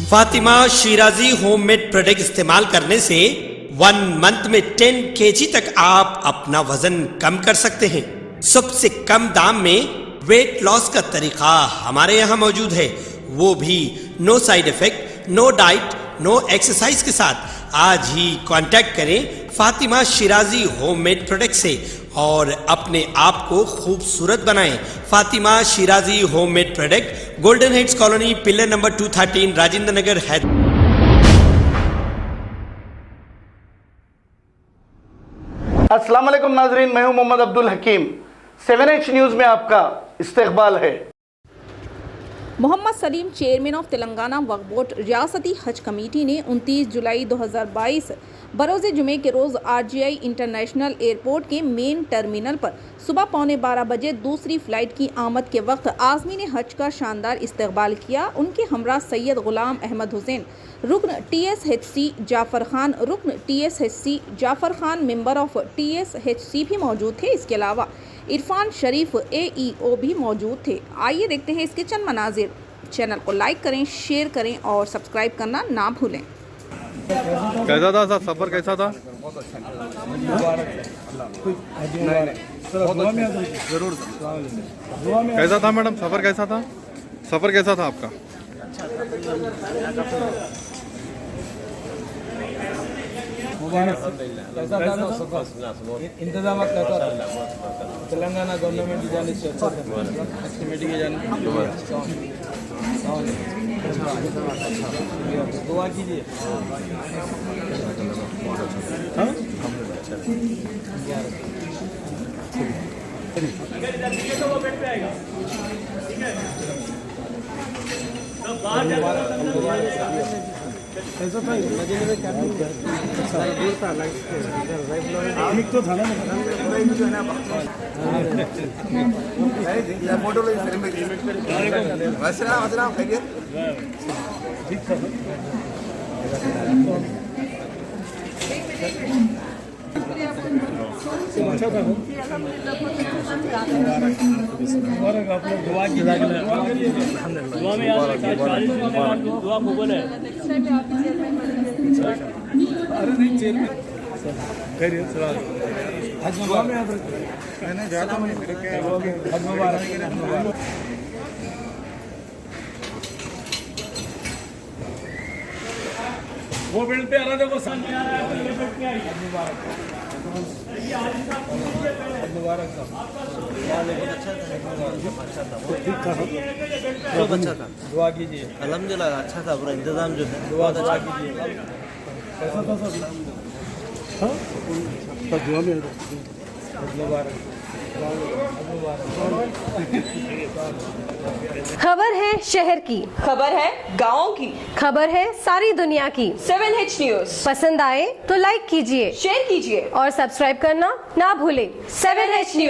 Fatima Shirazi homemade product इस्तेमाल करने से 1 मंथ में 10 kg तक आप अपना वजन कम कर सकते हैं। सबसे कम दाम में वेट लॉस का तरीका हमारे यहाँ मौजूद है, वो भी no side effect, no diet, no exercise के साथ। आज ही कांटेक्ट करें फातिमा शिराजी होममेड प्रोडक्ट से और अपने आप को खूबसूरत बनाएं। Fatima Shirazi homemade product, golden heads colony, pillar number 213, Rajendra Nagar, Hyderabad. अस्सलाम वालेकुम नाजरीन, मैं हूं मोहम्मद अब्दुल हकीम। 7H न्यूज़ में आपका इस्तकबाल है। Mohammed Salim, chairman of Telangana Waqf board रियासती हज कमेटी ने 29 जुलाई 2022 बरोज़ जुमे के रोज़ RGI इंटरनेशनल एयरपोर्ट के मेन टर्मिनल पर सुबह 11:15 बजे दूसरी फ़्लाइट की आमद के वक्त आज़मीन हज का शानदार इस्तकबाल किया। उनके हमरा सैयद गुलाम अहमद हुसैन, रुकन TSHC जाफ़र खान, रुकन TSHC Jafar Khan, member of TSHC भी मौजूद थे। इसके अलावा इरफान शरीफ AEO भी मौजूद थे। आइए देखते हैं इसके चंद मनाजिर। चैनल को लाइक करें, शेयर करें और सब्सक्राइब करना ना भूलें। कैसा था साहब, सफ़र कैसा था? जरूर। कैसा था मैडम, सफ़र कैसा था? सफ़र कैसा था आपका? इंतजाम कैसा था? तेलंगाना गवर्नमेंट की जाने से अच्छा था, कमेटी की जाने दुआ कीजिए। कैसा था? दूर था, लाइट तो था ना। फोटो ठीक था। अच्छा था। आप लोग दुआ की दुआ में दुआ कबूल है। अरे नहीं, चेयरमैन हज मुबारक। मैंने जाता हूँ, हज मुबारक। वो बेल्ट पे आ रहा, देखो सामने आ रहा है, ये बेल्ट पे आई। मुबारक साहब, ठीक था, बहुत अच्छा था। दुआ कीजिए। अल्हम्दुलिल्लाह अच्छा था, पूरा इंतजाम जो है दुआ अच्छा कीजिए। कैसा था सब? हाँ, दुआ में मुबारक। खबर है शहर की, खबर है गाँव की, खबर है सारी दुनिया की। 7H न्यूज़ पसंद आए तो लाइक कीजिए, शेयर कीजिए और सब्सक्राइब करना ना भूलें। 7H news.